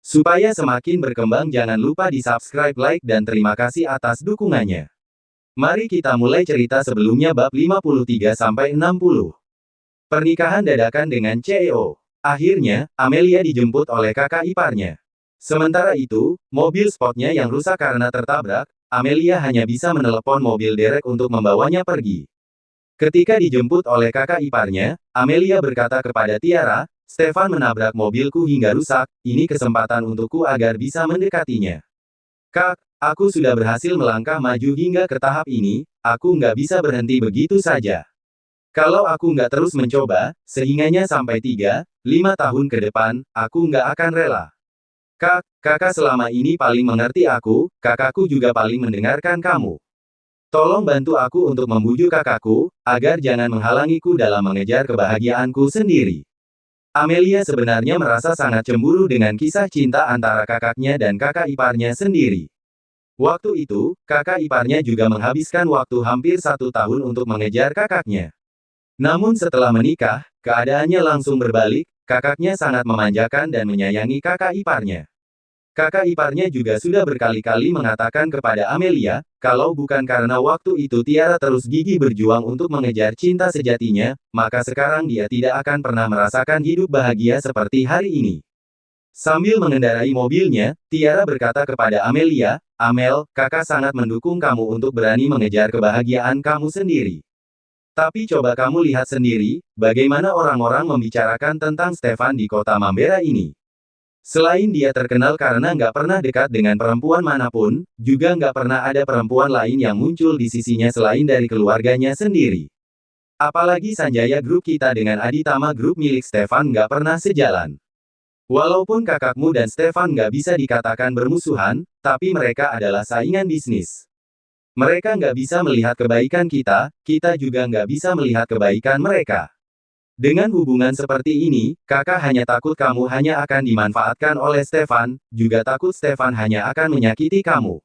Supaya semakin berkembang jangan lupa di subscribe, like, dan terima kasih atas dukungannya. Mari kita mulai cerita sebelumnya bab 53-60. Pernikahan dadakan dengan CEO. Akhirnya, Amelia dijemput oleh kakak iparnya. Sementara itu, mobil sportnya yang rusak karena tertabrak, Amelia hanya bisa menelepon mobil derek untuk membawanya pergi. Ketika dijemput oleh kakak iparnya, Amelia berkata kepada Tiara, "Stefan menabrak mobilku hingga rusak, ini kesempatan untukku agar bisa mendekatinya. Kak, aku sudah berhasil melangkah maju hingga ke tahap ini, aku nggak bisa berhenti begitu saja. Kalau aku nggak terus mencoba, sehingganya sampai 3-5 tahun ke depan, aku nggak akan rela. Kak, kakak selama ini paling mengerti aku, kakakku juga paling mendengarkan kamu. Tolong bantu aku untuk membujuk kakakku, agar jangan menghalangiku dalam mengejar kebahagiaanku sendiri." Amelia sebenarnya merasa sangat cemburu dengan kisah cinta antara kakaknya dan kakak iparnya sendiri. Waktu itu, kakak iparnya juga menghabiskan waktu hampir 1 tahun untuk mengejar kakaknya. Namun setelah menikah, keadaannya langsung berbalik, kakaknya sangat memanjakan dan menyayangi kakak iparnya. Kakak iparnya juga sudah berkali-kali mengatakan kepada Amelia, kalau bukan karena waktu itu Tiara terus gigih berjuang untuk mengejar cinta sejatinya, maka sekarang dia tidak akan pernah merasakan hidup bahagia seperti hari ini. Sambil mengendarai mobilnya, Tiara berkata kepada Amelia, "Amel, kakak sangat mendukung kamu untuk berani mengejar kebahagiaan kamu sendiri. Tapi coba kamu lihat sendiri, bagaimana orang-orang membicarakan tentang Stefan di kota Mambera ini. Selain dia terkenal karena nggak pernah dekat dengan perempuan manapun, juga nggak pernah ada perempuan lain yang muncul di sisinya selain dari keluarganya sendiri. Apalagi Sanjaya Group kita dengan Aditama Group milik Stefan nggak pernah sejalan. Walaupun kakakmu dan Stefan nggak bisa dikatakan bermusuhan, tapi mereka adalah saingan bisnis. Mereka nggak bisa melihat kebaikan kita, kita juga nggak bisa melihat kebaikan mereka. Dengan hubungan seperti ini, kakak hanya takut kamu hanya akan dimanfaatkan oleh Stefan, juga takut Stefan hanya akan menyakiti kamu.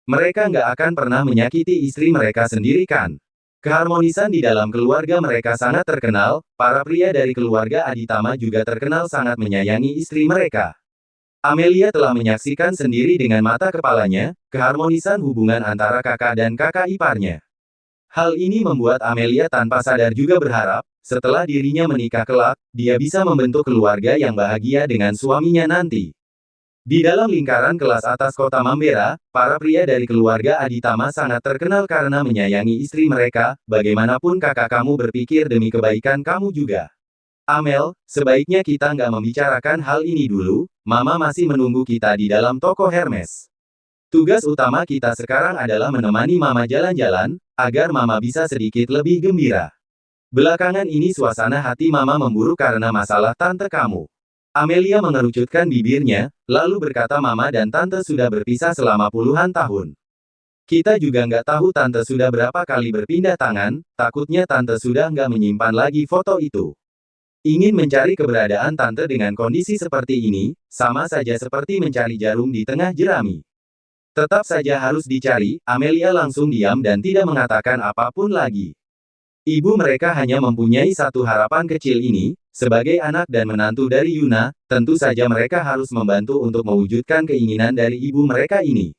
Mereka nggak akan pernah menyakiti istri mereka sendiri kan? Keharmonisan di dalam keluarga mereka sangat terkenal, para pria dari keluarga Aditama juga terkenal sangat menyayangi istri mereka. Amelia telah menyaksikan sendiri dengan mata kepalanya, keharmonisan hubungan antara kakak dan kakak iparnya. Hal ini membuat Amelia tanpa sadar juga berharap, setelah dirinya menikah kelak, dia bisa membentuk keluarga yang bahagia dengan suaminya nanti. Di dalam lingkaran kelas atas kota Mambera, para pria dari keluarga Aditama sangat terkenal karena menyayangi istri mereka, bagaimanapun kakak kamu berpikir demi kebaikan kamu juga. Amel, sebaiknya kita nggak membicarakan hal ini dulu, Mama masih menunggu kita di dalam toko Hermes. Tugas utama kita sekarang adalah menemani Mama jalan-jalan, agar Mama bisa sedikit lebih gembira. Belakangan ini suasana hati Mama memburuk karena masalah tante kamu. Amelia mengerucutkan bibirnya, lalu berkata Mama dan Tante sudah berpisah selama puluhan tahun. Kita juga nggak tahu Tante sudah berapa kali berpindah tangan, takutnya Tante sudah nggak menyimpan lagi foto itu. Ingin mencari keberadaan Tante dengan kondisi seperti ini, sama saja seperti mencari jarum di tengah jerami. Tetap saja harus dicari, Amelia langsung diam dan tidak mengatakan apapun lagi. Ibu mereka hanya mempunyai satu harapan kecil ini, sebagai anak dan menantu dari Yuna, tentu saja mereka harus membantu untuk mewujudkan keinginan dari ibu mereka ini.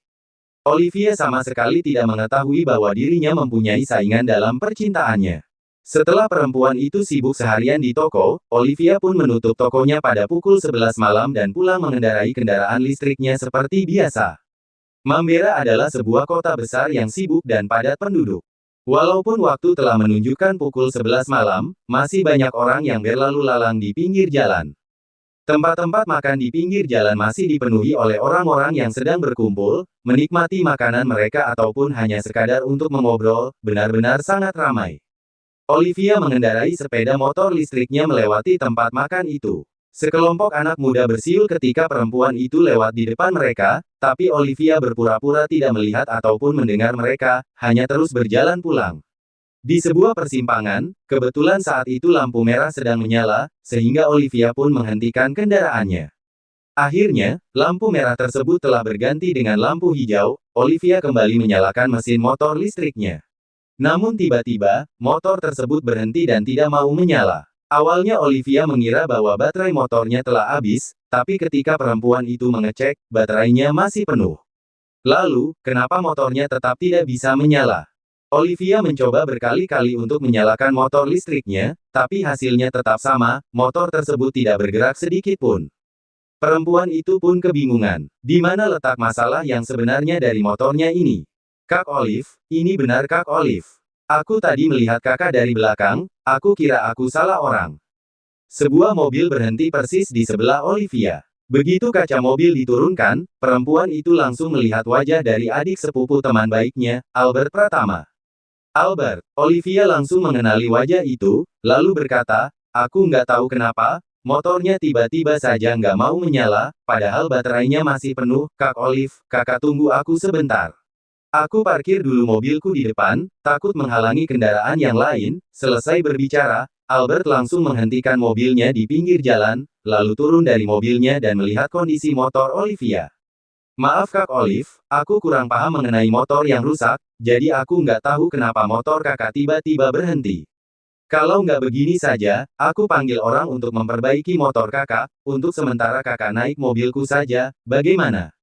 Olivia sama sekali tidak mengetahui bahwa dirinya mempunyai saingan dalam percintaannya. Setelah perempuan itu sibuk seharian di toko, Olivia pun menutup tokonya pada pukul 11 malam dan pulang mengendarai kendaraan listriknya seperti biasa. Mambera adalah sebuah kota besar yang sibuk dan padat penduduk. Walaupun waktu telah menunjukkan pukul 11 malam, masih banyak orang yang berlalu lalang di pinggir jalan. Tempat-tempat makan di pinggir jalan masih dipenuhi oleh orang-orang yang sedang berkumpul, menikmati makanan mereka ataupun hanya sekadar untuk mengobrol, benar-benar sangat ramai. Olivia mengendarai sepeda motor listriknya melewati tempat makan itu. Sekelompok anak muda bersiul ketika perempuan itu lewat di depan mereka, tapi Olivia berpura-pura tidak melihat ataupun mendengar mereka, hanya terus berjalan pulang. Di sebuah persimpangan, kebetulan saat itu lampu merah sedang menyala, sehingga Olivia pun menghentikan kendaraannya. Akhirnya, lampu merah tersebut telah berganti dengan lampu hijau, Olivia kembali menyalakan mesin motor listriknya. Namun tiba-tiba, motor tersebut berhenti dan tidak mau menyala. Awalnya Olivia mengira bahwa baterai motornya telah habis, tapi ketika perempuan itu mengecek, baterainya masih penuh. Lalu, kenapa motornya tetap tidak bisa menyala? Olivia mencoba berkali-kali untuk menyalakan motor listriknya, tapi hasilnya tetap sama, motor tersebut tidak bergerak sedikit pun. Perempuan itu pun kebingungan. Di mana letak masalah yang sebenarnya dari motornya ini? Kak Olive, ini benar Kak Olive. Aku tadi melihat kakak dari belakang, aku kira aku salah orang. Sebuah mobil berhenti persis di sebelah Olivia. Begitu kaca mobil diturunkan, perempuan itu langsung melihat wajah dari adik sepupu teman baiknya, Albert Pratama. Albert, Olivia langsung mengenali wajah itu, lalu berkata, aku nggak tahu kenapa, motornya tiba-tiba saja nggak mau menyala, padahal baterainya masih penuh. Kak Olive, kakak tunggu aku sebentar. Aku parkir dulu mobilku di depan, takut menghalangi kendaraan yang lain. Selesai berbicara, Albert langsung menghentikan mobilnya di pinggir jalan, lalu turun dari mobilnya dan melihat kondisi motor Olivia. Maaf Kak Olive, aku kurang paham mengenai motor yang rusak, jadi aku nggak tahu kenapa motor kakak tiba-tiba berhenti. Kalau nggak begini saja, aku panggil orang untuk memperbaiki motor kakak, untuk sementara kakak naik mobilku saja, bagaimana?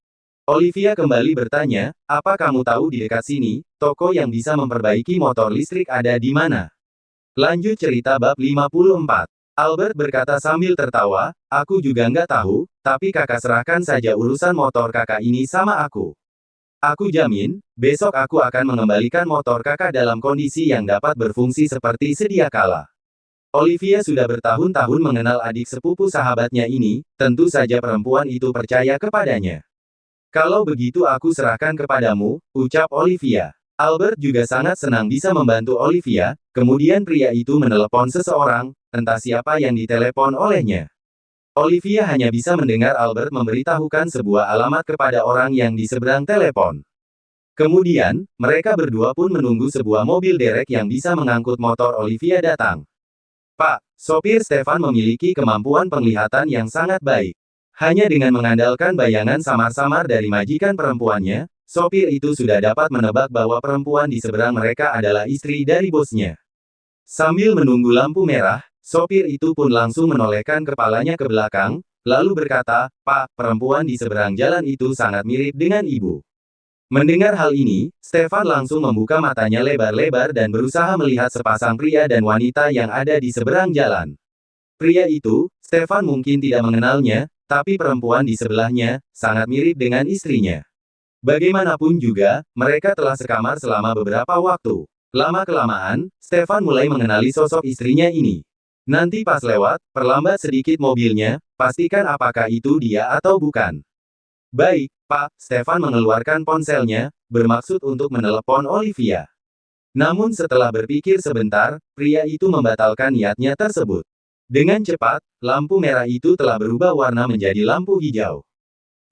Olivia kembali bertanya, apa kamu tahu di dekat sini, toko yang bisa memperbaiki motor listrik ada di mana? Lanjut cerita bab 54. Albert berkata sambil tertawa, aku juga nggak tahu, tapi kakak serahkan saja urusan motor kakak ini sama aku. Aku jamin, besok aku akan mengembalikan motor kakak dalam kondisi yang dapat berfungsi seperti sedia kala. Olivia sudah bertahun-tahun mengenal adik sepupu sahabatnya ini, tentu saja perempuan itu percaya kepadanya. Kalau begitu aku serahkan kepadamu, ucap Olivia. Albert juga sangat senang bisa membantu Olivia, kemudian pria itu menelepon seseorang, entah siapa yang ditelepon olehnya. Olivia hanya bisa mendengar Albert memberitahukan sebuah alamat kepada orang yang di seberang telepon. Kemudian, mereka berdua pun menunggu sebuah mobil derek yang bisa mengangkut motor Olivia datang. Pak, sopir Stefan memiliki kemampuan penglihatan yang sangat baik. Hanya dengan mengandalkan bayangan samar-samar dari majikan perempuannya, sopir itu sudah dapat menebak bahwa perempuan di seberang mereka adalah istri dari bosnya. Sambil menunggu lampu merah, sopir itu pun langsung menolehkan kepalanya ke belakang, lalu berkata, Pak, perempuan di seberang jalan itu sangat mirip dengan ibu. Mendengar hal ini, Stefan langsung membuka matanya lebar-lebar dan berusaha melihat sepasang pria dan wanita yang ada di seberang jalan. Pria itu, Stefan mungkin tidak mengenalnya, tapi perempuan di sebelahnya, sangat mirip dengan istrinya. Bagaimanapun juga, mereka telah sekamar selama beberapa waktu. Lama-kelamaan, Stefan mulai mengenali sosok istrinya ini. Nanti pas lewat, perlambat sedikit mobilnya, pastikan apakah itu dia atau bukan. Baik, Pak, Stefan mengeluarkan ponselnya, bermaksud untuk menelepon Olivia. Namun setelah berpikir sebentar, pria itu membatalkan niatnya tersebut. Dengan cepat, lampu merah itu telah berubah warna menjadi lampu hijau.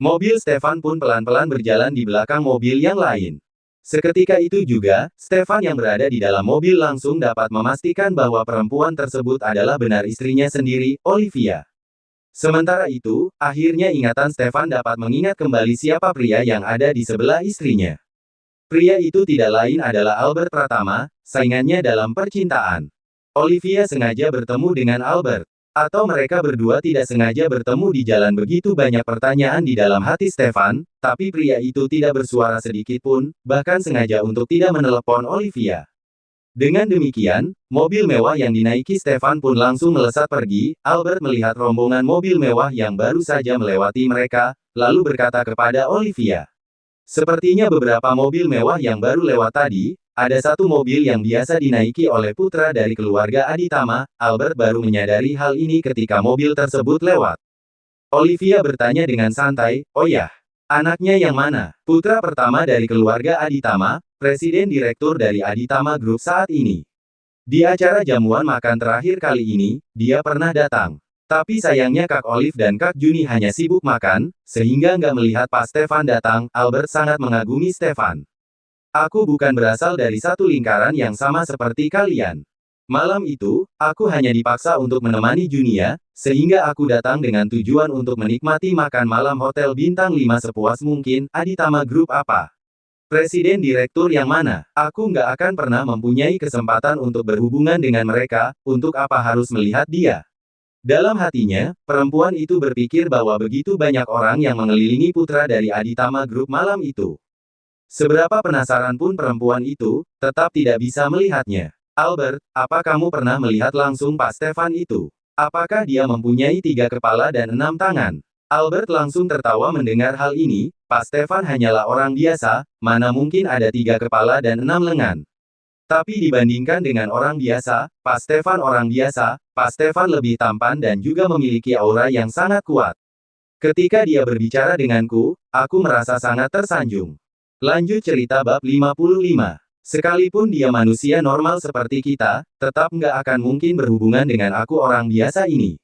Mobil Stefan pun pelan-pelan berjalan di belakang mobil yang lain. Seketika itu juga, Stefan yang berada di dalam mobil langsung dapat memastikan bahwa perempuan tersebut adalah benar istrinya sendiri, Olivia. Sementara itu, akhirnya ingatan Stefan dapat mengingat kembali siapa pria yang ada di sebelah istrinya. Pria itu tidak lain adalah Albert Pratama, saingannya dalam percintaan. Olivia sengaja bertemu dengan Albert. Atau mereka berdua tidak sengaja bertemu di jalan. Begitu banyak pertanyaan di dalam hati Stefan, tapi pria itu tidak bersuara sedikit pun, bahkan sengaja untuk tidak menelepon Olivia. Dengan demikian, mobil mewah yang dinaiki Stefan pun langsung melesat pergi. Albert melihat rombongan mobil mewah yang baru saja melewati mereka, lalu berkata kepada Olivia. Sepertinya beberapa mobil mewah yang baru lewat tadi, ada satu mobil yang biasa dinaiki oleh putra dari keluarga Aditama. Albert baru menyadari hal ini ketika mobil tersebut lewat. Olivia bertanya dengan santai, oh ya, anaknya yang mana? Putra pertama dari keluarga Aditama, presiden direktur dari Aditama Group saat ini. Di acara jamuan makan terakhir kali ini, dia pernah datang. Tapi sayangnya Kak Olive dan Kak Juni hanya sibuk makan, sehingga nggak melihat pas Stefan datang. Albert sangat mengagumi Stefan. Aku bukan berasal dari satu lingkaran yang sama seperti kalian. Malam itu, aku hanya dipaksa untuk menemani Junia, sehingga aku datang dengan tujuan untuk menikmati makan malam hotel bintang 5 sepuas mungkin. Aditama Group apa? Presiden direktur yang mana? Aku nggak akan pernah mempunyai kesempatan untuk berhubungan dengan mereka, untuk apa harus melihat dia? Dalam hatinya, perempuan itu berpikir bahwa begitu banyak orang yang mengelilingi putra dari Aditama Group malam itu. Seberapa penasaran pun perempuan itu, tetap tidak bisa melihatnya. Albert, apa kamu pernah melihat langsung Pak Stefan itu? Apakah dia mempunyai 3 kepala dan 6 tangan? Albert langsung tertawa mendengar hal ini. Pak Stefan hanyalah orang biasa, mana mungkin ada 3 kepala dan 6 lengan. Tapi dibandingkan dengan orang biasa, Pak Stefan orang biasa, Pak Stefan lebih tampan dan juga memiliki aura yang sangat kuat. Ketika dia berbicara denganku, aku merasa sangat tersanjung. Lanjut cerita bab 55. Sekalipun dia manusia normal seperti kita, tetap nggak akan mungkin berhubungan dengan aku orang biasa ini.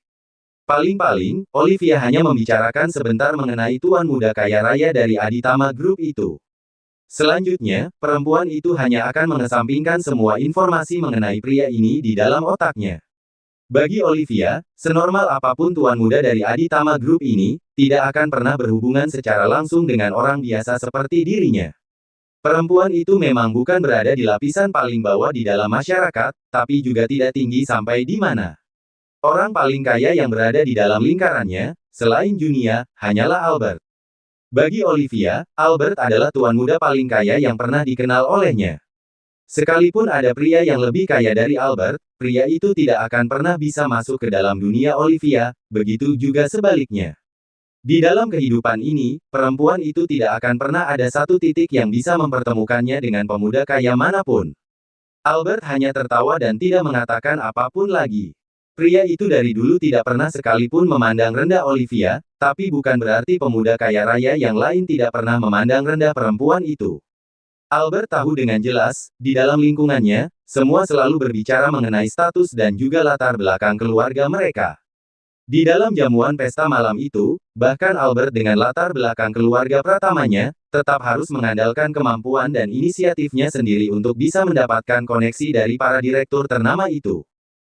Paling-paling, Olivia hanya membicarakan sebentar mengenai tuan muda kaya raya dari Aditama Group itu. Selanjutnya, perempuan itu hanya akan mengesampingkan semua informasi mengenai pria ini di dalam otaknya. Bagi Olivia, senormal apapun tuan muda dari Aditama Group ini, tidak akan pernah berhubungan secara langsung dengan orang biasa seperti dirinya. Perempuan itu memang bukan berada di lapisan paling bawah di dalam masyarakat, tapi juga tidak tinggi sampai di mana. Orang paling kaya yang berada di dalam lingkarannya, selain Junia, hanyalah Albert. Bagi Olivia, Albert adalah tuan muda paling kaya yang pernah dikenal olehnya. Sekalipun ada pria yang lebih kaya dari Albert, pria itu tidak akan pernah bisa masuk ke dalam dunia Olivia, begitu juga sebaliknya. Di dalam kehidupan ini, perempuan itu tidak akan pernah ada satu titik yang bisa mempertemukannya dengan pemuda kaya manapun. Albert hanya tertawa dan tidak mengatakan apapun lagi. Pria itu dari dulu tidak pernah sekalipun memandang rendah Olivia, tapi bukan berarti pemuda kaya raya yang lain tidak pernah memandang rendah perempuan itu. Albert tahu dengan jelas, di dalam lingkungannya, semua selalu berbicara mengenai status dan juga latar belakang keluarga mereka. Di dalam jamuan pesta malam itu, bahkan Albert dengan latar belakang keluarga pertamanya, tetap harus mengandalkan kemampuan dan inisiatifnya sendiri untuk bisa mendapatkan koneksi dari para direktur ternama itu.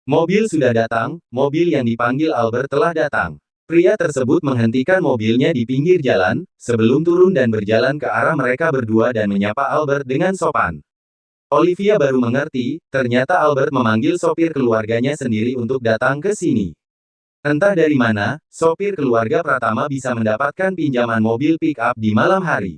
Mobil sudah datang, mobil yang dipanggil Albert telah datang. Pria tersebut menghentikan mobilnya di pinggir jalan, sebelum turun dan berjalan ke arah mereka berdua dan menyapa Albert dengan sopan. Olivia baru mengerti, ternyata Albert memanggil sopir keluarganya sendiri untuk datang ke sini. Entah dari mana, sopir keluarga Pratama bisa mendapatkan pinjaman mobil pick-up di malam hari.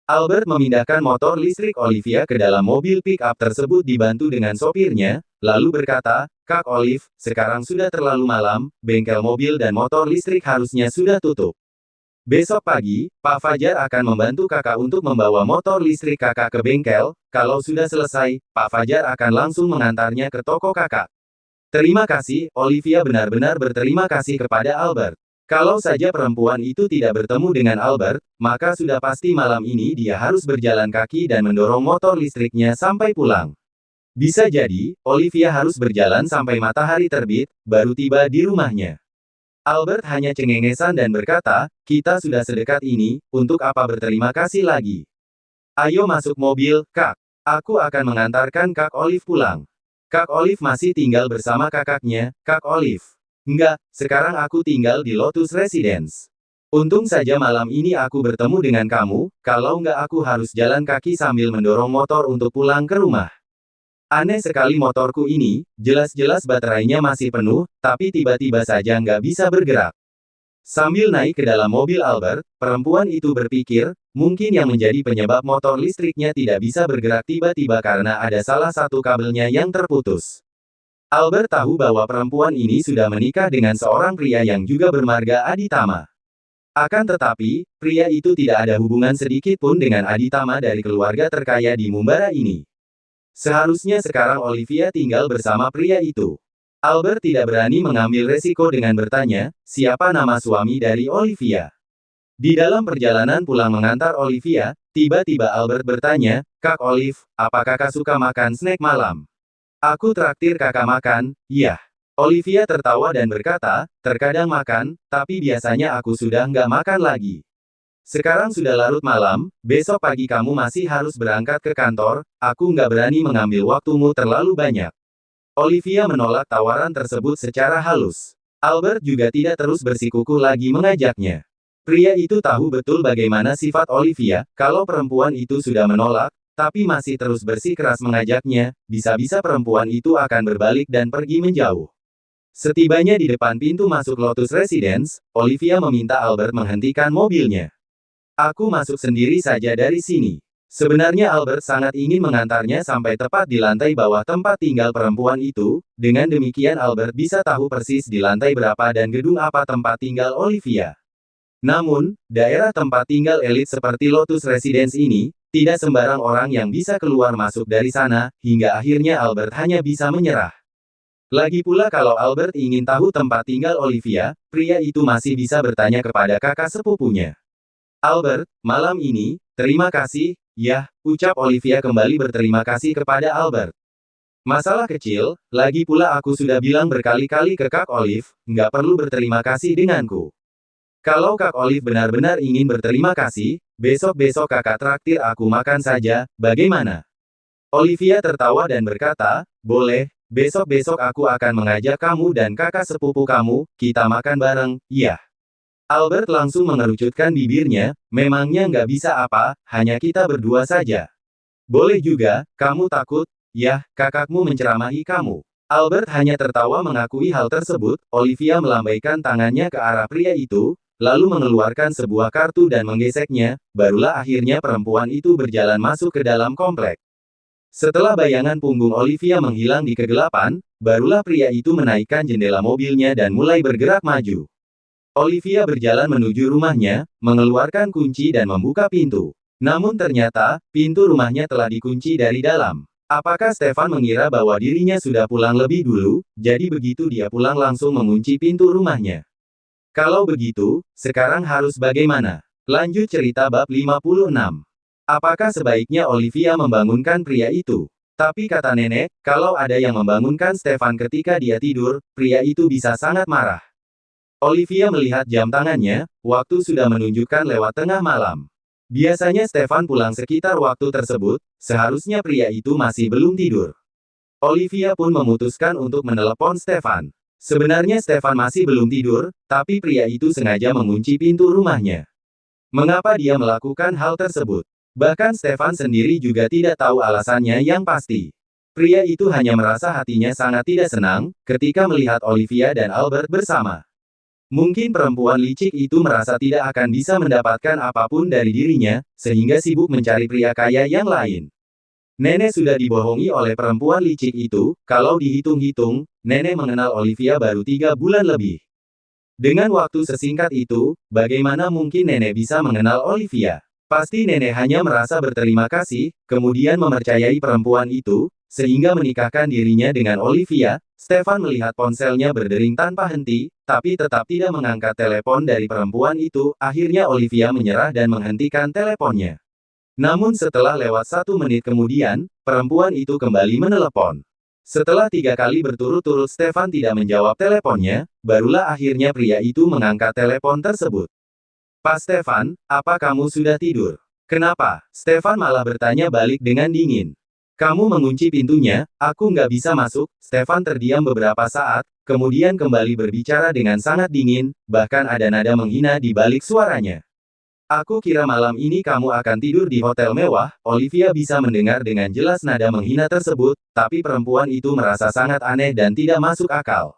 Albert memindahkan motor listrik Olivia ke dalam mobil pick-up tersebut dibantu dengan sopirnya, lalu berkata, "Kak Olive, sekarang sudah terlalu malam, bengkel mobil dan motor listrik harusnya sudah tutup. Besok pagi, Pak Fajar akan membantu kakak untuk membawa motor listrik kakak ke bengkel, kalau sudah selesai, Pak Fajar akan langsung mengantarnya ke toko kakak." Terima kasih, Olivia benar-benar berterima kasih kepada Albert. Kalau saja perempuan itu tidak bertemu dengan Albert, maka sudah pasti malam ini dia harus berjalan kaki dan mendorong motor listriknya sampai pulang. Bisa jadi, Olivia harus berjalan sampai matahari terbit, baru tiba di rumahnya. Albert hanya cengengesan dan berkata, "Kita sudah sedekat ini, untuk apa berterima kasih lagi? Ayo masuk mobil, Kak. Aku akan mengantarkan Kak Olive pulang." Kak Olive masih tinggal bersama kakaknya, Kak Olive. "Enggak, sekarang aku tinggal di Lotus Residence. Untung saja malam ini aku bertemu dengan kamu, kalau enggak aku harus jalan kaki sambil mendorong motor untuk pulang ke rumah. Aneh sekali motorku ini, jelas-jelas baterainya masih penuh, tapi tiba-tiba saja nggak bisa bergerak." Sambil naik ke dalam mobil Albert, perempuan itu berpikir, mungkin yang menjadi penyebab motor listriknya tidak bisa bergerak tiba-tiba karena ada salah satu kabelnya yang terputus. Albert tahu bahwa perempuan ini sudah menikah dengan seorang pria yang juga bermarga Aditama. Akan tetapi, pria itu tidak ada hubungan sedikit pun dengan Aditama dari keluarga terkaya di Mumbara ini. Seharusnya sekarang Olivia tinggal bersama pria itu. Albert tidak berani mengambil resiko dengan bertanya, siapa nama suami dari Olivia. Di dalam perjalanan pulang mengantar Olivia, tiba-tiba Albert bertanya, "Kak Olive, apa kakak suka makan snack malam? Aku traktir kakak makan." "Yah." Olivia tertawa dan berkata, "Terkadang makan, tapi biasanya aku sudah nggak makan lagi. Sekarang sudah larut malam, besok pagi kamu masih harus berangkat ke kantor, aku nggak berani mengambil waktumu terlalu banyak." Olivia menolak tawaran tersebut secara halus. Albert juga tidak terus bersikukuh lagi mengajaknya. Pria itu tahu betul bagaimana sifat Olivia, kalau perempuan itu sudah menolak, tapi masih terus bersikeras mengajaknya, bisa-bisa perempuan itu akan berbalik dan pergi menjauh. Setibanya di depan pintu masuk Lotus Residence, Olivia meminta Albert menghentikan mobilnya. Aku masuk sendiri saja dari sini. Sebenarnya Albert sangat ingin mengantarnya sampai tepat di lantai bawah tempat tinggal perempuan itu, dengan demikian Albert bisa tahu persis di lantai berapa dan gedung apa tempat tinggal Olivia. Namun, daerah tempat tinggal elit seperti Lotus Residence ini, tidak sembarang orang yang bisa keluar masuk dari sana, hingga akhirnya Albert hanya bisa menyerah. Lagi pula kalau Albert ingin tahu tempat tinggal Olivia, pria itu masih bisa bertanya kepada kakak sepupunya. Albert, malam ini, terima kasih, ya, ucap Olivia kembali berterima kasih kepada Albert. Masalah kecil, lagi pula aku sudah bilang berkali-kali ke Kak Olive, nggak perlu berterima kasih denganku. Kalau Kak Olive benar-benar ingin berterima kasih, besok-besok kakak traktir aku makan saja, bagaimana? Olivia tertawa dan berkata, boleh, besok-besok aku akan mengajak kamu dan kakak sepupu kamu, kita makan bareng, iya. Albert langsung mengerucutkan bibirnya, memangnya nggak bisa apa, hanya kita berdua saja. Boleh juga, kamu takut? Yah, kakakmu menceramahi kamu. Albert hanya tertawa mengakui hal tersebut, Olivia melambaikan tangannya ke arah pria itu, lalu mengeluarkan sebuah kartu dan menggeseknya, barulah akhirnya perempuan itu berjalan masuk ke dalam komplek. Setelah bayangan punggung Olivia menghilang di kegelapan, barulah pria itu menaikkan jendela mobilnya dan mulai bergerak maju. Olivia berjalan menuju rumahnya, mengeluarkan kunci dan membuka pintu. Namun ternyata, pintu rumahnya telah dikunci dari dalam. Apakah Stefan mengira bahwa dirinya sudah pulang lebih dulu, jadi begitu dia pulang langsung mengunci pintu rumahnya? Kalau begitu, sekarang harus bagaimana? Lanjut cerita bab 56. Apakah sebaiknya Olivia membangunkan pria itu? Tapi kata nenek, kalau ada yang membangunkan Stefan ketika dia tidur, pria itu bisa sangat marah. Olivia melihat jam tangannya, waktu sudah menunjukkan lewat tengah malam. Biasanya Stefan pulang sekitar waktu tersebut, seharusnya pria itu masih belum tidur. Olivia pun memutuskan untuk menelepon Stefan. Sebenarnya Stefan masih belum tidur, tapi pria itu sengaja mengunci pintu rumahnya. Mengapa dia melakukan hal tersebut? Bahkan Stefan sendiri juga tidak tahu alasannya yang pasti. Pria itu hanya merasa hatinya sangat tidak senang, ketika melihat Olivia dan Albert bersama. Mungkin perempuan licik itu merasa tidak akan bisa mendapatkan apapun dari dirinya, sehingga sibuk mencari pria kaya yang lain. Nenek sudah dibohongi oleh perempuan licik itu, kalau dihitung-hitung, nenek mengenal Olivia baru 3 bulan lebih. Dengan waktu sesingkat itu, bagaimana mungkin nenek bisa mengenal Olivia? Pasti nenek hanya merasa berterima kasih, kemudian mempercayai perempuan itu, sehingga menikahkan dirinya dengan Olivia. Stefan melihat ponselnya berdering tanpa henti, tapi tetap tidak mengangkat telepon dari perempuan itu. Akhirnya Olivia menyerah dan menghentikan teleponnya. Namun setelah lewat 1 menit kemudian, perempuan itu kembali menelepon. Setelah 3 kali berturut-turut Stefan tidak menjawab teleponnya, barulah akhirnya pria itu mengangkat telepon tersebut. Pak Stefan, apa kamu sudah tidur? Kenapa? Stefan malah bertanya balik dengan dingin. Kamu mengunci pintunya, aku nggak bisa masuk. Stefan terdiam beberapa saat, kemudian kembali berbicara dengan sangat dingin, bahkan ada nada menghina di balik suaranya. Aku kira malam ini kamu akan tidur di hotel mewah. Olivia bisa mendengar dengan jelas nada menghina tersebut, tapi perempuan itu merasa sangat aneh dan tidak masuk akal.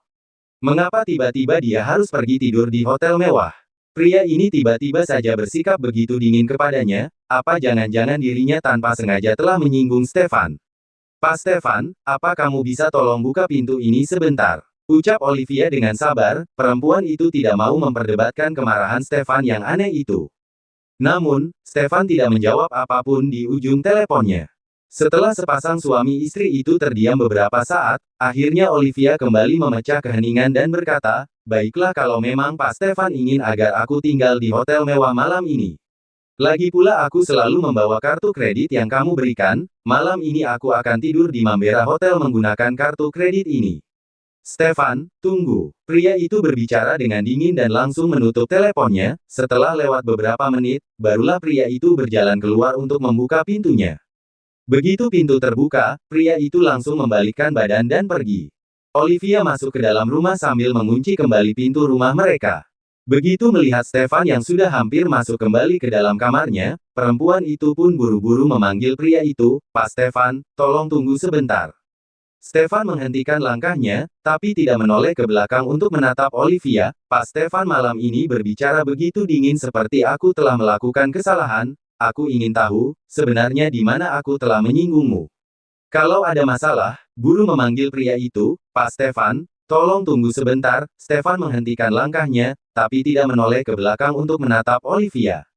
Mengapa tiba-tiba dia harus pergi tidur di hotel mewah? Pria ini tiba-tiba saja bersikap begitu dingin kepadanya, apa jangan-jangan dirinya tanpa sengaja telah menyinggung Stefan. Pak Stefan, apa kamu bisa tolong buka pintu ini sebentar? Ucap Olivia dengan sabar, perempuan itu tidak mau memperdebatkan kemarahan Stefan yang aneh itu. Namun, Stefan tidak menjawab apapun di ujung teleponnya. Setelah sepasang suami istri itu terdiam beberapa saat, akhirnya Olivia kembali memecah keheningan dan berkata, baiklah kalau memang Pak Stefan ingin agar aku tinggal di hotel mewah malam ini. Lagi pula aku selalu membawa kartu kredit yang kamu berikan, malam ini aku akan tidur di Mambera Hotel menggunakan kartu kredit ini. Stefan, tunggu. Pria itu berbicara dengan dingin dan langsung menutup teleponnya. Setelah lewat beberapa menit, barulah pria itu berjalan keluar untuk membuka pintunya. Begitu pintu terbuka, pria itu langsung membalikkan badan dan pergi. Olivia masuk ke dalam rumah sambil mengunci kembali pintu rumah mereka. Begitu melihat Stefan yang sudah hampir masuk kembali ke dalam kamarnya, perempuan itu pun buru-buru memanggil pria itu, "Pak Stefan, tolong tunggu sebentar." Stefan menghentikan langkahnya, tapi tidak menoleh ke belakang untuk menatap Olivia. "Pak Stefan malam ini berbicara begitu dingin seperti aku telah melakukan kesalahan. Aku ingin tahu, sebenarnya di mana aku telah menyinggungmu. Kalau ada masalah," buru memanggil pria itu, "Pak Stefan, tolong tunggu sebentar." Stefan menghentikan langkahnya, tapi tidak menoleh ke belakang untuk menatap Olivia.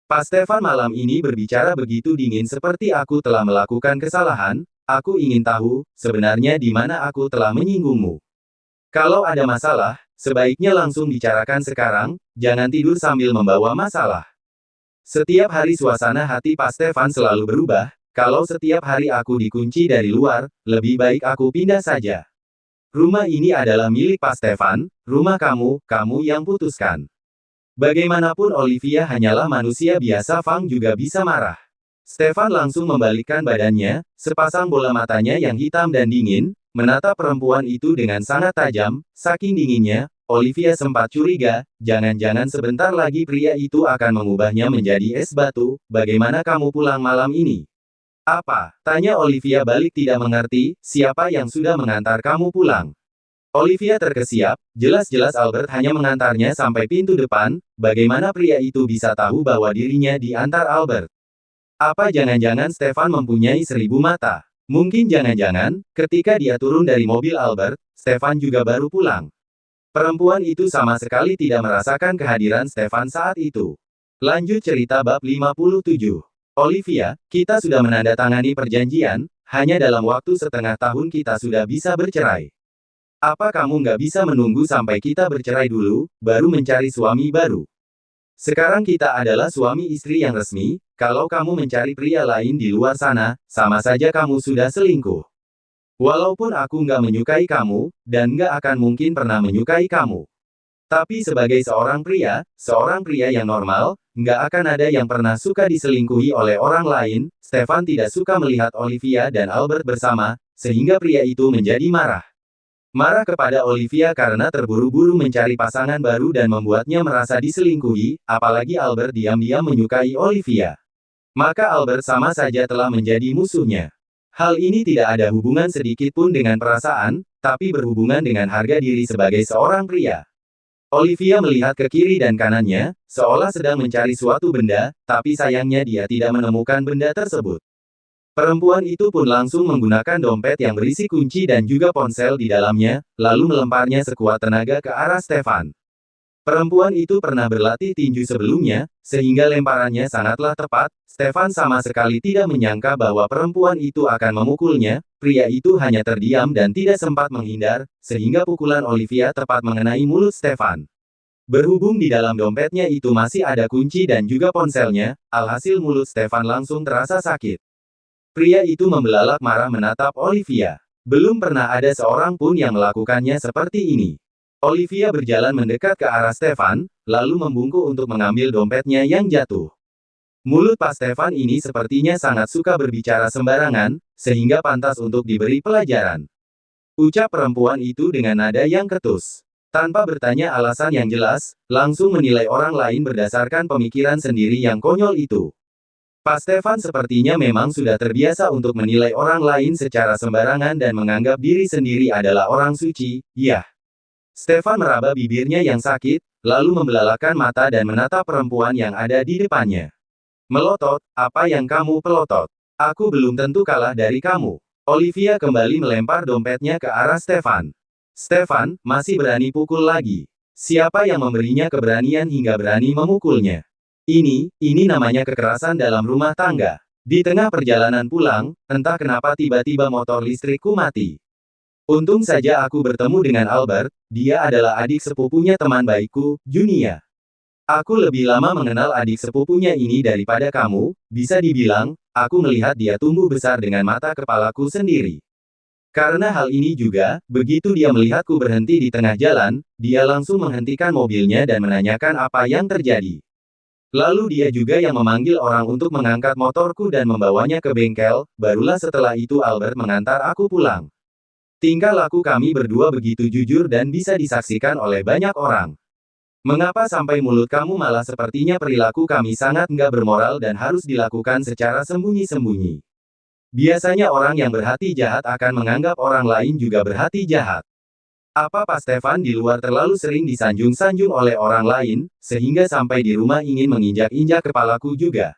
"Pak Stefan malam ini berbicara begitu dingin seperti aku telah melakukan kesalahan. Aku ingin tahu, sebenarnya di mana aku telah menyinggungmu. Kalau ada masalah, sebaiknya langsung bicarakan sekarang, jangan tidur sambil membawa masalah." Setiap hari suasana hati Pak Stefan selalu berubah. "Kalau setiap hari aku dikunci dari luar, lebih baik aku pindah saja. Rumah ini adalah milik Pak Stefan, rumah kamu, kamu yang putuskan." Bagaimanapun Olivia hanyalah manusia biasa, Fang juga bisa marah. Stefan langsung membalikkan badannya, sepasang bola matanya yang hitam dan dingin, menatap perempuan itu dengan sangat tajam. Saking dinginnya, Olivia sempat curiga, jangan-jangan sebentar lagi pria itu akan mengubahnya menjadi es batu. "Bagaimana kamu pulang malam ini?" "Apa?" tanya Olivia balik tidak mengerti, "Siapa yang sudah mengantar kamu pulang?" Olivia terkesiap, jelas-jelas Albert hanya mengantarnya sampai pintu depan, bagaimana pria itu bisa tahu bahwa dirinya diantar Albert? Apa jangan-jangan Stefan mempunyai 1000 mata? Mungkin jangan-jangan, ketika dia turun dari mobil Albert, Stefan juga baru pulang. Perempuan itu sama sekali tidak merasakan kehadiran Stefan saat itu. Lanjut cerita bab 57. "Olivia, kita sudah menandatangani perjanjian, hanya dalam waktu setengah tahun kita sudah bisa bercerai. Apa kamu nggak bisa menunggu sampai kita bercerai dulu, baru mencari suami baru? Sekarang kita adalah suami istri yang resmi, kalau kamu mencari pria lain di luar sana, sama saja kamu sudah selingkuh. Walaupun aku nggak menyukai kamu, dan nggak akan mungkin pernah menyukai kamu. Tapi sebagai seorang pria yang normal, nggak akan ada yang pernah suka diselingkuhi oleh orang lain." Stefan tidak suka melihat Olivia dan Albert bersama, sehingga pria itu menjadi marah. Marah kepada Olivia karena terburu-buru mencari pasangan baru dan membuatnya merasa diselingkuhi, apalagi Albert diam-diam menyukai Olivia. Maka Albert sama saja telah menjadi musuhnya. Hal ini tidak ada hubungan sedikit pun dengan perasaan, tapi berhubungan dengan harga diri sebagai seorang pria. Olivia melihat ke kiri dan kanannya, seolah sedang mencari suatu benda, tapi sayangnya dia tidak menemukan benda tersebut. Perempuan itu pun langsung menggunakan dompet yang berisi kunci dan juga ponsel di dalamnya, lalu melemparnya sekuat tenaga ke arah Stefan. Perempuan itu pernah berlatih tinju sebelumnya, sehingga lemparannya sangatlah tepat. Stefan sama sekali tidak menyangka bahwa perempuan itu akan memukulnya. Pria itu hanya terdiam dan tidak sempat menghindar, sehingga pukulan Olivia tepat mengenai mulut Stefan. Berhubung di dalam dompetnya itu masih ada kunci dan juga ponselnya, alhasil mulut Stefan langsung terasa sakit. Pria itu membelalak marah menatap Olivia. Belum pernah ada seorang pun yang melakukannya seperti ini. Olivia berjalan mendekat ke arah Stefan, lalu membungkuk untuk mengambil dompetnya yang jatuh. Mulut Pak Stefan ini sepertinya sangat suka berbicara sembarangan, sehingga pantas untuk diberi pelajaran. Ucap perempuan itu dengan nada yang ketus. Tanpa bertanya alasan yang jelas, langsung menilai orang lain berdasarkan pemikiran sendiri yang konyol itu. Pak Stefan sepertinya memang sudah terbiasa untuk menilai orang lain secara sembarangan dan menganggap diri sendiri adalah orang suci, yah. Stefan meraba bibirnya yang sakit, lalu membelalakkan mata dan menatap perempuan yang ada di depannya. "Melotot, apa yang kamu pelotot? Aku belum tentu kalah dari kamu." Olivia kembali melempar dompetnya ke arah Stefan. "Stefan, masih berani pukul lagi? Siapa yang memberinya keberanian hingga berani memukulnya? Ini namanya kekerasan dalam rumah tangga." Di tengah perjalanan pulang, entah kenapa tiba-tiba motor listrikku mati. Untung saja aku bertemu dengan Albert, dia adalah adik sepupunya teman baikku, Junia. Aku lebih lama mengenal adik sepupunya ini daripada kamu, bisa dibilang, aku melihat dia tumbuh besar dengan mata kepalaku sendiri. Karena hal ini juga, begitu dia melihatku berhenti di tengah jalan, dia langsung menghentikan mobilnya dan menanyakan apa yang terjadi. Lalu dia juga yang memanggil orang untuk mengangkat motorku dan membawanya ke bengkel, barulah setelah itu Albert mengantar aku pulang. Tingkah laku kami berdua begitu jujur dan bisa disaksikan oleh banyak orang. Mengapa sampai mulut kamu malah sepertinya perilaku kami sangat nggak bermoral dan harus dilakukan secara sembunyi-sembunyi. Biasanya orang yang berhati jahat akan menganggap orang lain juga berhati jahat. Apa Pak Stefan di luar terlalu sering disanjung-sanjung oleh orang lain, sehingga sampai di rumah ingin menginjak-injak kepalaku juga?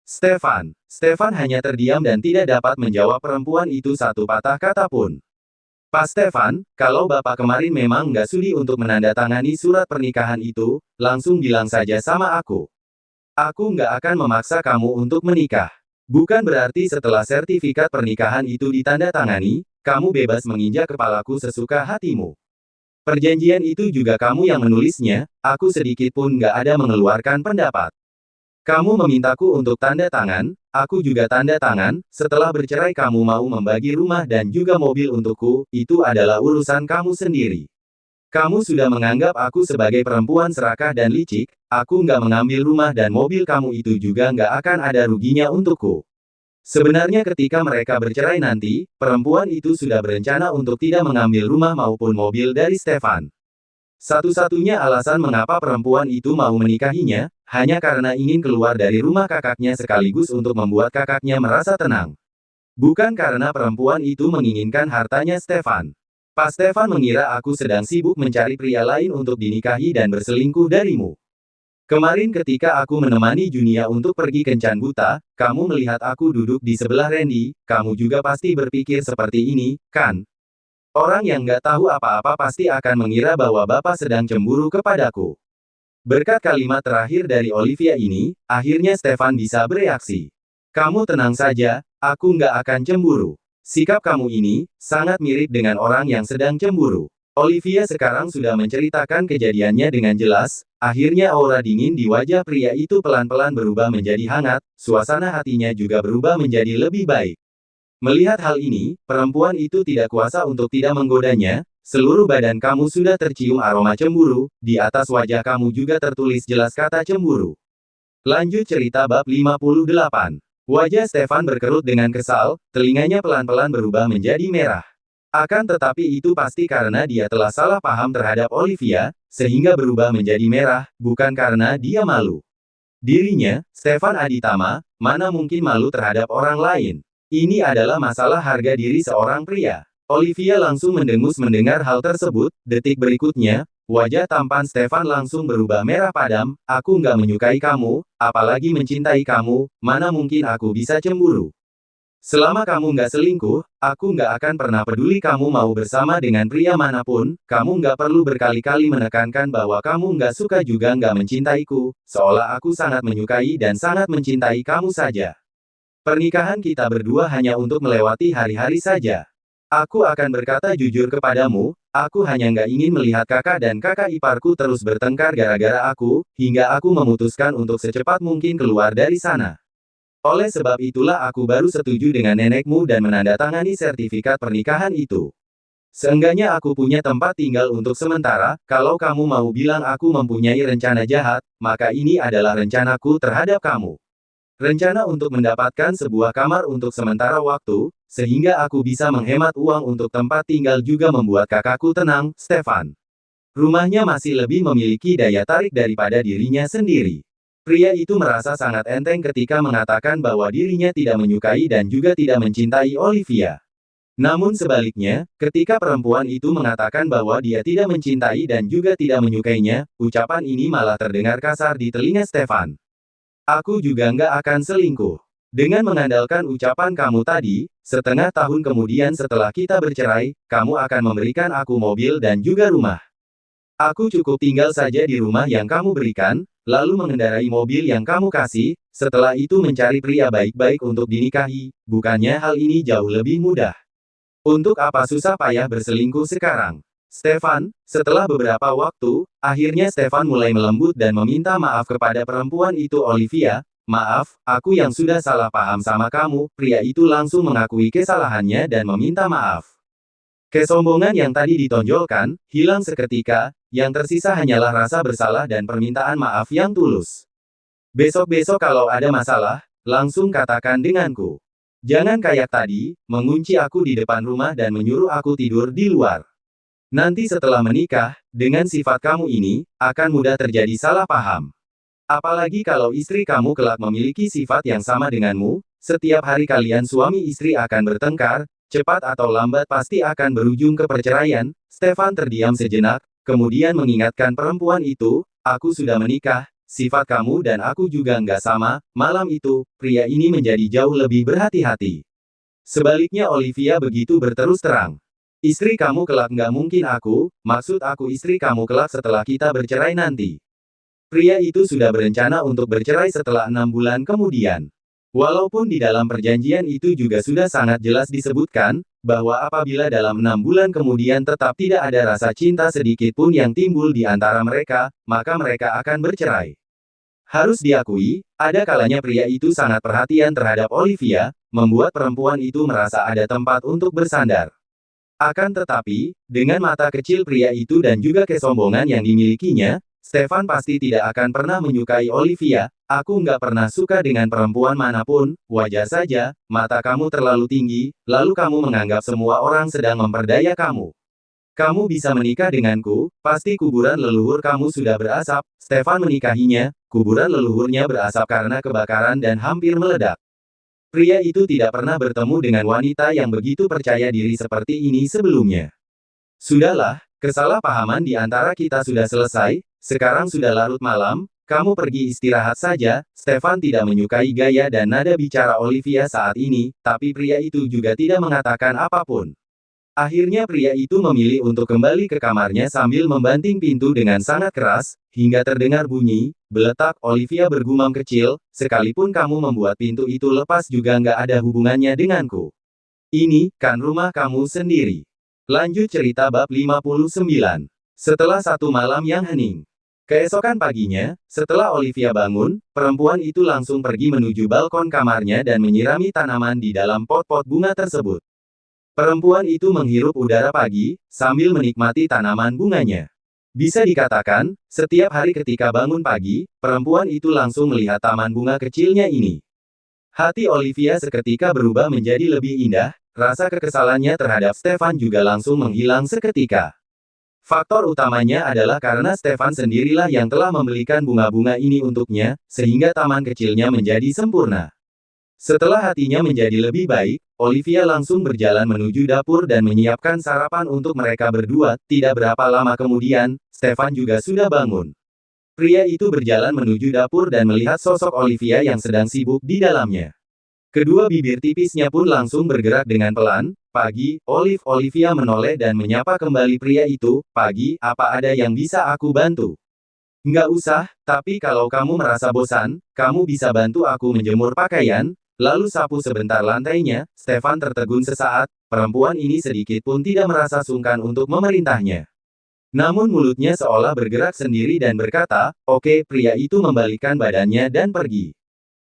Stefan hanya terdiam dan tidak dapat menjawab perempuan itu satu patah kata pun. Pak Stefan, kalau Bapak kemarin memang nggak sudi untuk menandatangani surat pernikahan itu, langsung bilang saja sama aku. Aku nggak akan memaksa kamu untuk menikah. Bukan berarti setelah sertifikat pernikahan itu ditandatangani, kamu bebas menginjak kepalaku sesuka hatimu. Perjanjian itu juga kamu yang menulisnya, aku sedikit pun nggak ada mengeluarkan pendapat. Kamu memintaku untuk tanda tangan, aku juga tanda tangan, setelah bercerai kamu mau membagi rumah dan juga mobil untukku, itu adalah urusan kamu sendiri. Kamu sudah menganggap aku sebagai perempuan serakah dan licik, aku nggak mengambil rumah dan mobil kamu itu juga nggak akan ada ruginya untukku. Sebenarnya ketika mereka bercerai nanti, perempuan itu sudah berencana untuk tidak mengambil rumah maupun mobil dari Stefan. Satu-satunya alasan mengapa perempuan itu mau menikahinya, hanya karena ingin keluar dari rumah kakaknya sekaligus untuk membuat kakaknya merasa tenang. Bukan karena perempuan itu menginginkan hartanya Stefan. Pak Stefan mengira aku sedang sibuk mencari pria lain untuk dinikahi dan berselingkuh darimu. Kemarin ketika aku menemani Junia untuk pergi kencan buta, kamu melihat aku duduk di sebelah Randy, kamu juga pasti berpikir seperti ini, kan? Orang yang nggak tahu apa-apa pasti akan mengira bahwa Bapak sedang cemburu kepadaku. Berkat kalimat terakhir dari Olivia ini, akhirnya Stefan bisa bereaksi. Kamu tenang saja, aku nggak akan cemburu. Sikap kamu ini, sangat mirip dengan orang yang sedang cemburu. Olivia sekarang sudah menceritakan kejadiannya dengan jelas, akhirnya aura dingin di wajah pria itu pelan-pelan berubah menjadi hangat, suasana hatinya juga berubah menjadi lebih baik. Melihat hal ini, perempuan itu tidak kuasa untuk tidak menggodanya, seluruh badan kamu sudah tercium aroma cemburu, di atas wajah kamu juga tertulis jelas kata cemburu. Lanjut cerita bab 58. Wajah Stefan berkerut dengan kesal, telinganya pelan-pelan berubah menjadi merah. Akan tetapi itu pasti karena dia telah salah paham terhadap Olivia, sehingga berubah menjadi merah, bukan karena dia malu. Dirinya, Stefan Aditama, mana mungkin malu terhadap orang lain. Ini adalah masalah harga diri seorang pria. Olivia langsung mendengus mendengar hal tersebut, detik berikutnya, wajah tampan Stefan langsung berubah merah padam, aku nggak menyukai kamu, apalagi mencintai kamu, mana mungkin aku bisa cemburu. Selama kamu nggak selingkuh, aku nggak akan pernah peduli kamu mau bersama dengan pria manapun, kamu nggak perlu berkali-kali menekankan bahwa kamu nggak suka juga nggak mencintaiku, seolah aku sangat menyukai dan sangat mencintai kamu saja. Pernikahan kita berdua hanya untuk melewati hari-hari saja. Aku akan berkata jujur kepadamu, aku hanya nggak ingin melihat kakak dan kakak iparku terus bertengkar gara-gara aku, hingga aku memutuskan untuk secepat mungkin keluar dari sana. Oleh sebab itulah aku baru setuju dengan nenekmu dan menandatangani sertifikat pernikahan itu. Seenggaknya aku punya tempat tinggal untuk sementara, kalau kamu mau bilang aku mempunyai rencana jahat, maka ini adalah rencanaku terhadap kamu. Rencana untuk mendapatkan sebuah kamar untuk sementara waktu, sehingga aku bisa menghemat uang untuk tempat tinggal juga membuat kakakku tenang, Stefan. Rumahnya masih lebih memiliki daya tarik daripada dirinya sendiri. Pria itu merasa sangat enteng ketika mengatakan bahwa dirinya tidak menyukai dan juga tidak mencintai Olivia. Namun sebaliknya, ketika perempuan itu mengatakan bahwa dia tidak mencintai dan juga tidak menyukainya, ucapan ini malah terdengar kasar di telinga Stefan. Aku juga nggak akan selingkuh. Dengan mengandalkan ucapan kamu tadi, setengah tahun kemudian setelah kita bercerai, kamu akan memberikan aku mobil dan juga rumah. Aku cukup tinggal saja di rumah yang kamu berikan, lalu mengendarai mobil yang kamu kasih, setelah itu mencari pria baik-baik untuk dinikahi, bukannya hal ini jauh lebih mudah. Untuk apa susah payah berselingkuh sekarang? Stefan, setelah beberapa waktu, akhirnya Stefan mulai melembut dan meminta maaf kepada perempuan itu Olivia, maaf, aku yang sudah salah paham sama kamu, pria itu langsung mengakui kesalahannya dan meminta maaf. Kesombongan yang tadi ditonjolkan, hilang seketika, yang tersisa hanyalah rasa bersalah dan permintaan maaf yang tulus. Besok-besok kalau ada masalah, langsung katakan denganku. Jangan kayak tadi, mengunci aku di depan rumah dan menyuruh aku tidur di luar. Nanti setelah menikah, dengan sifat kamu ini, akan mudah terjadi salah paham. Apalagi kalau istri kamu kelak memiliki sifat yang sama denganmu, setiap hari kalian suami istri akan bertengkar, cepat atau lambat pasti akan berujung ke perceraian. Stefan terdiam sejenak, kemudian mengingatkan perempuan itu, aku sudah menikah, sifat kamu dan aku juga nggak sama. Malam itu, pria ini menjadi jauh lebih berhati-hati. Sebaliknya Olivia begitu berterus terang. Istri kamu kelak nggak mungkin aku, maksud aku istri kamu kelak setelah kita bercerai nanti. Pria itu sudah berencana untuk bercerai setelah 6 bulan kemudian. Walaupun di dalam perjanjian itu juga sudah sangat jelas disebutkan, bahwa apabila dalam 6 bulan kemudian tetap tidak ada rasa cinta sedikit pun yang timbul di antara mereka, maka mereka akan bercerai. Harus diakui, ada kalanya pria itu sangat perhatian terhadap Olivia, membuat perempuan itu merasa ada tempat untuk bersandar. Akan tetapi, dengan mata kecil pria itu dan juga kesombongan yang dimilikinya, Stefan pasti tidak akan pernah menyukai Olivia. Aku nggak pernah suka dengan perempuan manapun, wajar saja, mata kamu terlalu tinggi, lalu kamu menganggap semua orang sedang memperdaya kamu. Kamu bisa menikah denganku, pasti kuburan leluhur kamu sudah berasap. Stefan menikahinya, kuburan leluhurnya berasap karena kebakaran dan hampir meledak. Pria itu tidak pernah bertemu dengan wanita yang begitu percaya diri seperti ini sebelumnya. Sudahlah, kesalahpahaman di antara kita sudah selesai, sekarang sudah larut malam, kamu pergi istirahat saja. Stefan tidak menyukai gaya dan nada bicara Olivia saat ini, tapi pria itu juga tidak mengatakan apapun. Akhirnya pria itu memilih untuk kembali ke kamarnya sambil membanting pintu dengan sangat keras, hingga terdengar bunyi, beletak. Olivia bergumam kecil, sekalipun kamu membuat pintu itu lepas juga nggak ada hubungannya denganku. Ini, kan rumah kamu sendiri. Lanjut cerita bab 59. Setelah satu malam yang hening. Keesokan paginya, setelah Olivia bangun, perempuan itu langsung pergi menuju balkon kamarnya dan menyirami tanaman di dalam pot-pot bunga tersebut. Perempuan itu menghirup udara pagi, sambil menikmati tanaman bunganya. Bisa dikatakan, setiap hari ketika bangun pagi, perempuan itu langsung melihat taman bunga kecilnya ini. Hati Olivia seketika berubah menjadi lebih indah, rasa kekesalannya terhadap Stefan juga langsung menghilang seketika. Faktor utamanya adalah karena Stefan sendirilah yang telah membelikan bunga-bunga ini untuknya, sehingga taman kecilnya menjadi sempurna. Setelah hatinya menjadi lebih baik, Olivia langsung berjalan menuju dapur dan menyiapkan sarapan untuk mereka berdua. Tidak berapa lama kemudian, Stefan juga sudah bangun. Pria itu berjalan menuju dapur dan melihat sosok Olivia yang sedang sibuk di dalamnya. Kedua bibir tipisnya pun langsung bergerak dengan pelan. Pagi, Olivia menoleh dan menyapa kembali pria itu. Pagi, apa ada yang bisa aku bantu? Nggak usah, tapi kalau kamu merasa bosan, kamu bisa bantu aku menjemur pakaian, lalu sapu sebentar lantainya. Stefan tertegun sesaat, perempuan ini sedikit pun tidak merasa sungkan untuk memerintahnya. Namun mulutnya seolah bergerak sendiri dan berkata, oke. Pria itu membalikkan badannya dan pergi.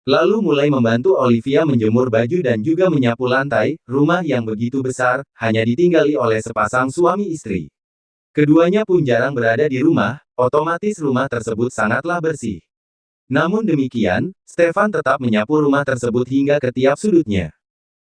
Lalu mulai membantu Olivia menjemur baju dan juga menyapu lantai. Rumah yang begitu besar, hanya ditinggali oleh sepasang suami istri. Keduanya pun jarang berada di rumah, otomatis rumah tersebut sangatlah bersih. Namun demikian, Stefan tetap menyapu rumah tersebut hingga ke tiap sudutnya.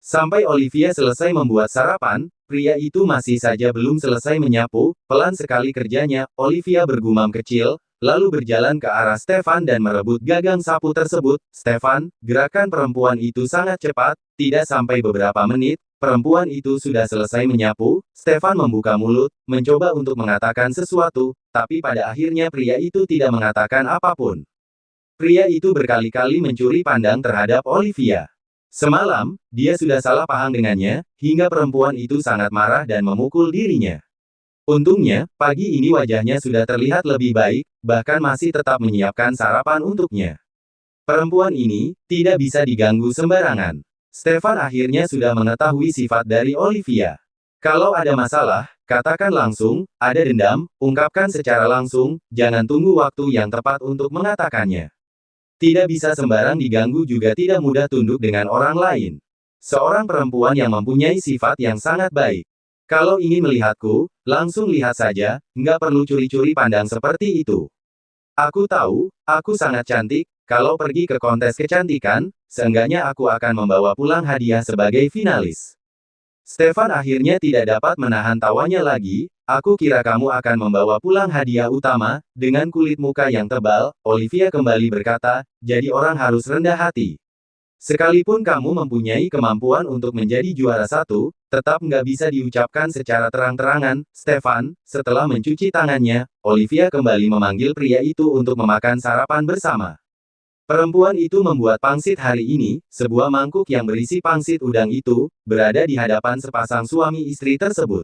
Sampai Olivia selesai membuat sarapan, pria itu masih saja belum selesai menyapu. Pelan sekali kerjanya, Olivia bergumam kecil, lalu berjalan ke arah Stefan dan merebut gagang sapu tersebut. Stefan, gerakan perempuan itu sangat cepat, tidak sampai beberapa menit, perempuan itu sudah selesai menyapu. Stefan membuka mulut, mencoba untuk mengatakan sesuatu, tapi pada akhirnya pria itu tidak mengatakan apapun. Pria itu berkali-kali mencuri pandang terhadap Olivia. Semalam, dia sudah salah paham dengannya, hingga perempuan itu sangat marah dan memukul dirinya. Untungnya, pagi ini wajahnya sudah terlihat lebih baik, bahkan masih tetap menyiapkan sarapan untuknya. Perempuan ini tidak bisa diganggu sembarangan. Stefan akhirnya sudah mengetahui sifat dari Olivia. Kalau ada masalah, katakan langsung. Ada dendam, ungkapkan secara langsung, jangan tunggu waktu yang tepat untuk mengatakannya. Tidak bisa sembarang diganggu juga tidak mudah tunduk dengan orang lain. Seorang perempuan yang mempunyai sifat yang sangat baik. Kalau ingin melihatku, langsung lihat saja, nggak perlu curi-curi pandang seperti itu. Aku tahu, aku sangat cantik, kalau pergi ke kontes kecantikan, seenggaknya aku akan membawa pulang hadiah sebagai finalis. Stefan akhirnya tidak dapat menahan tawanya lagi. Aku kira kamu akan membawa pulang hadiah utama, dengan kulit muka yang tebal, Olivia kembali berkata, jadi orang harus rendah hati. Sekalipun kamu mempunyai kemampuan untuk menjadi juara satu, tetap nggak bisa diucapkan secara terang-terangan, Stefan. Setelah mencuci tangannya, Olivia kembali memanggil pria itu untuk memakan sarapan bersama. Perempuan itu membuat pangsit hari ini, sebuah mangkuk yang berisi pangsit udang itu, berada di hadapan sepasang suami istri tersebut.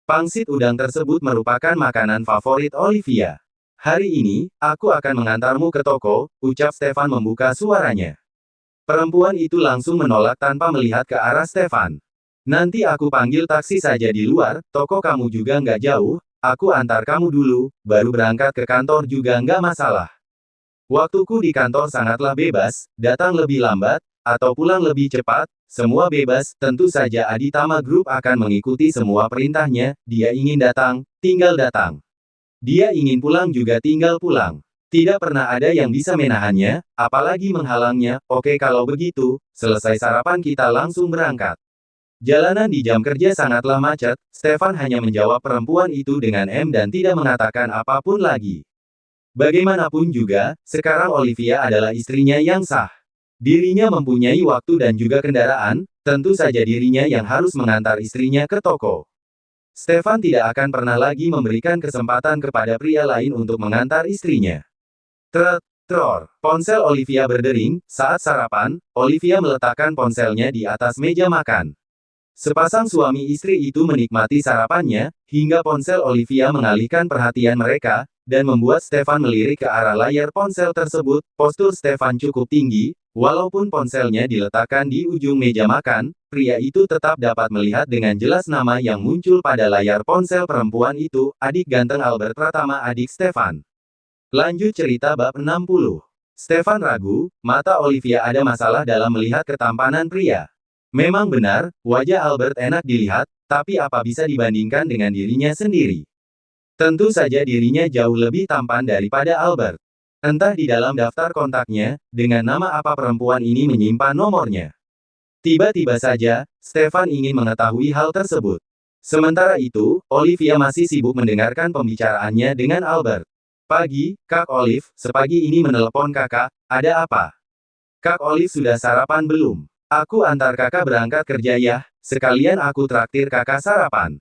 Pangsit udang tersebut merupakan makanan favorit Olivia. Hari ini, aku akan mengantarmu ke toko, ucap Stefan membuka suaranya. Perempuan itu langsung menolak tanpa melihat ke arah Stefan. Nanti aku panggil taksi saja di luar, toko kamu juga nggak jauh, aku antar kamu dulu, baru berangkat ke kantor juga nggak masalah. Waktuku di kantor sangatlah bebas, datang lebih lambat, atau pulang lebih cepat, semua bebas, tentu saja Aditama Group akan mengikuti semua perintahnya, dia ingin datang, tinggal datang. Dia ingin pulang juga tinggal pulang. Tidak pernah ada yang bisa menahannya, apalagi menghalangnya. Oke kalau begitu, selesai sarapan kita langsung berangkat. Jalanan di jam kerja sangatlah macet, Stefan hanya menjawab perempuan itu dengan dan tidak mengatakan apapun lagi. Bagaimanapun juga, sekarang Olivia adalah istrinya yang sah. Dirinya mempunyai waktu dan juga kendaraan, tentu saja dirinya yang harus mengantar istrinya ke toko. Stefan tidak akan pernah lagi memberikan kesempatan kepada pria lain untuk mengantar istrinya. Trot, ponsel Olivia berdering, saat sarapan, Olivia meletakkan ponselnya di atas meja makan. Sepasang suami istri itu menikmati sarapannya, hingga ponsel Olivia mengalihkan perhatian mereka, dan membuat Stefan melirik ke arah layar ponsel tersebut. Postur Stefan cukup tinggi, walaupun ponselnya diletakkan di ujung meja makan, pria itu tetap dapat melihat dengan jelas nama yang muncul pada layar ponsel perempuan itu, adik ganteng Albert Pratama adik Stefan. Lanjut cerita bab 60. Stefan ragu, mata Olivia ada masalah dalam melihat ketampanan pria. Memang benar, wajah Albert enak dilihat, tapi apa bisa dibandingkan dengan dirinya sendiri? Tentu saja dirinya jauh lebih tampan daripada Albert. Entah di dalam daftar kontaknya, dengan nama apa perempuan ini menyimpan nomornya. Tiba-tiba saja, Stefan ingin mengetahui hal tersebut. Sementara itu, Olivia masih sibuk mendengarkan pembicaraannya dengan Albert. Pagi, Kak Olive, sepagi ini menelepon kakak, ada apa? Kak Olive sudah sarapan belum? Aku antar kakak berangkat kerja ya, sekalian aku traktir kakak sarapan.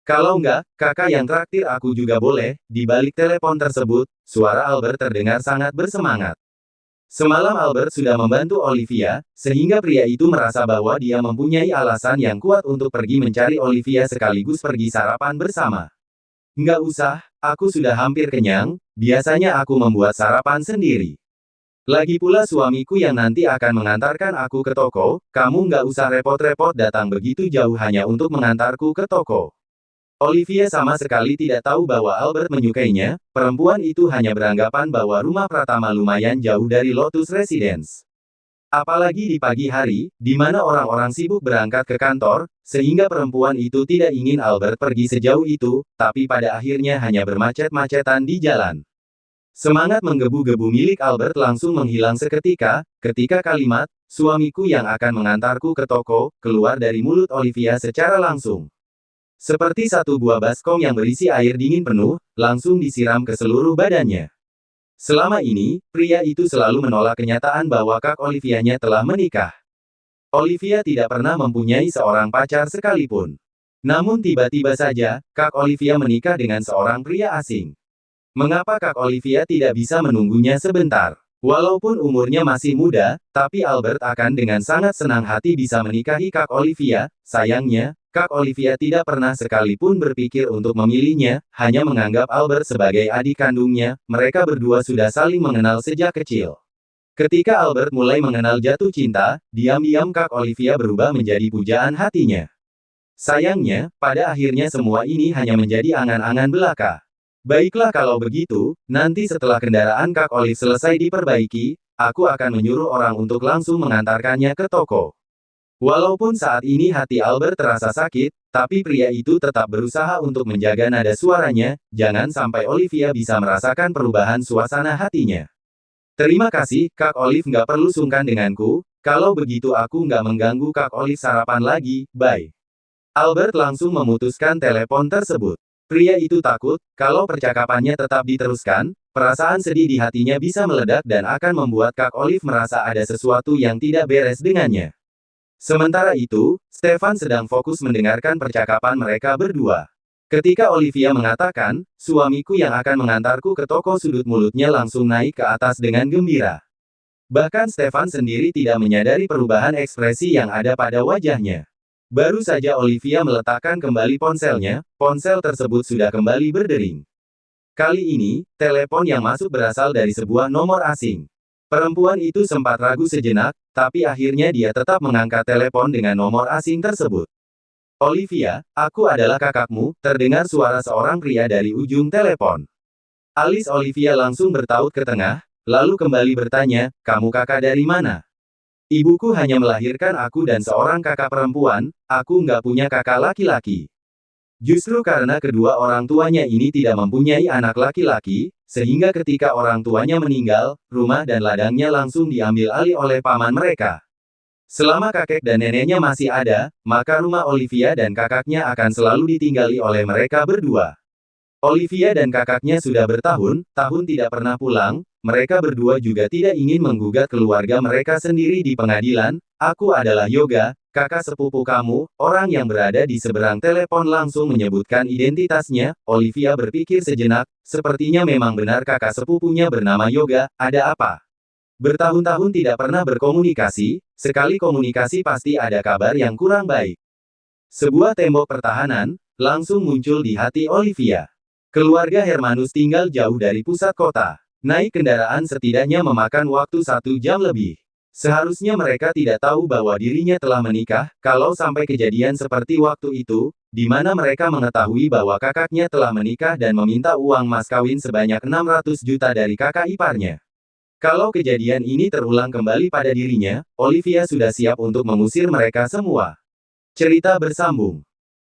Kalau enggak, kakak yang traktir aku juga boleh. Di balik telepon tersebut, suara Albert terdengar sangat bersemangat. Semalam Albert sudah membantu Olivia, sehingga pria itu merasa bahwa dia mempunyai alasan yang kuat untuk pergi mencari Olivia sekaligus pergi sarapan bersama. Enggak usah, aku sudah hampir kenyang, biasanya aku membuat sarapan sendiri. Lagi pula suamiku yang nanti akan mengantarkan aku ke toko, kamu nggak usah repot-repot datang begitu jauh hanya untuk mengantarku ke toko. Olivia sama sekali tidak tahu bahwa Albert menyukainya, perempuan itu hanya beranggapan bahwa rumah Pratama lumayan jauh dari Lotus Residence. Apalagi di pagi hari, di mana orang-orang sibuk berangkat ke kantor, sehingga perempuan itu tidak ingin Albert pergi sejauh itu, tapi pada akhirnya hanya bermacet-macetan di jalan. Semangat menggebu-gebu milik Albert langsung menghilang seketika, ketika kalimat, suamiku yang akan mengantarku ke toko, keluar dari mulut Olivia secara langsung. Seperti satu buah baskom yang berisi air dingin penuh, langsung disiram ke seluruh badannya. Selama ini, pria itu selalu menolak kenyataan bahwa Kak Olivianya telah menikah. Olivia tidak pernah mempunyai seorang pacar sekalipun. Namun tiba-tiba saja, Kak Olivia menikah dengan seorang pria asing. Mengapa Kak Olivia tidak bisa menunggunya sebentar? Walaupun umurnya masih muda, tapi Albert akan dengan sangat senang hati bisa menikahi Kak Olivia. Sayangnya, Kak Olivia tidak pernah sekalipun berpikir untuk memilihnya, hanya menganggap Albert sebagai adik kandungnya. Mereka berdua sudah saling mengenal sejak kecil. Ketika Albert mulai mengenal jatuh cinta, diam-diam Kak Olivia berubah menjadi pujaan hatinya. Sayangnya, pada akhirnya semua ini hanya menjadi angan-angan belaka. Baiklah kalau begitu, nanti setelah kendaraan Kak Olive selesai diperbaiki, aku akan menyuruh orang untuk langsung mengantarkannya ke toko. Walaupun saat ini hati Albert terasa sakit, tapi pria itu tetap berusaha untuk menjaga nada suaranya, jangan sampai Olivia bisa merasakan perubahan suasana hatinya. Terima kasih, Kak Olive nggak perlu sungkan denganku, kalau begitu aku nggak mengganggu Kak Olive sarapan lagi, bye. Albert langsung memutuskan telepon tersebut. Pria itu takut, kalau percakapannya tetap diteruskan, perasaan sedih di hatinya bisa meledak dan akan membuat Kak Olive merasa ada sesuatu yang tidak beres dengannya. Sementara itu, Stefan sedang fokus mendengarkan percakapan mereka berdua. Ketika Olivia mengatakan, suamiku yang akan mengantarku ke toko sudut mulutnya langsung naik ke atas dengan gembira. Bahkan Stefan sendiri tidak menyadari perubahan ekspresi yang ada pada wajahnya. Baru saja Olivia meletakkan kembali ponselnya, ponsel tersebut sudah kembali berdering. Kali ini, telepon yang masuk berasal dari sebuah nomor asing. Perempuan itu sempat ragu sejenak, tapi akhirnya dia tetap mengangkat telepon dengan nomor asing tersebut. Olivia, aku adalah kakakmu, terdengar suara seorang pria dari ujung telepon. Alis Olivia langsung bertaut ke tengah, lalu kembali bertanya, kamu kakak dari mana? Ibuku hanya melahirkan aku dan seorang kakak perempuan, aku nggak punya kakak laki-laki. Justru karena kedua orang tuanya ini tidak mempunyai anak laki-laki, sehingga ketika orang tuanya meninggal, rumah dan ladangnya langsung diambil alih oleh paman mereka. Selama kakek dan neneknya masih ada, maka rumah Olivia dan kakaknya akan selalu ditinggali oleh mereka berdua. Olivia dan kakaknya sudah bertahun-tahun tidak pernah pulang, mereka berdua juga tidak ingin menggugat keluarga mereka sendiri di pengadilan. Aku adalah Yoga, kakak sepupu kamu, orang yang berada di seberang telepon langsung menyebutkan identitasnya. Olivia berpikir sejenak, sepertinya memang benar kakak sepupunya bernama Yoga, ada apa? Bertahun-tahun tidak pernah berkomunikasi, sekali komunikasi pasti ada kabar yang kurang baik. Sebuah tembok pertahanan, langsung muncul di hati Olivia. Keluarga Hermanus tinggal jauh dari pusat kota. Naik kendaraan setidaknya memakan waktu 1 jam lebih. Seharusnya mereka tidak tahu bahwa dirinya telah menikah, kalau sampai kejadian seperti waktu itu, di mana mereka mengetahui bahwa kakaknya telah menikah dan meminta uang mas kawin sebanyak 600 juta dari kakak iparnya. Kalau kejadian ini terulang kembali pada dirinya, Olivia sudah siap untuk mengusir mereka semua. Cerita bersambung.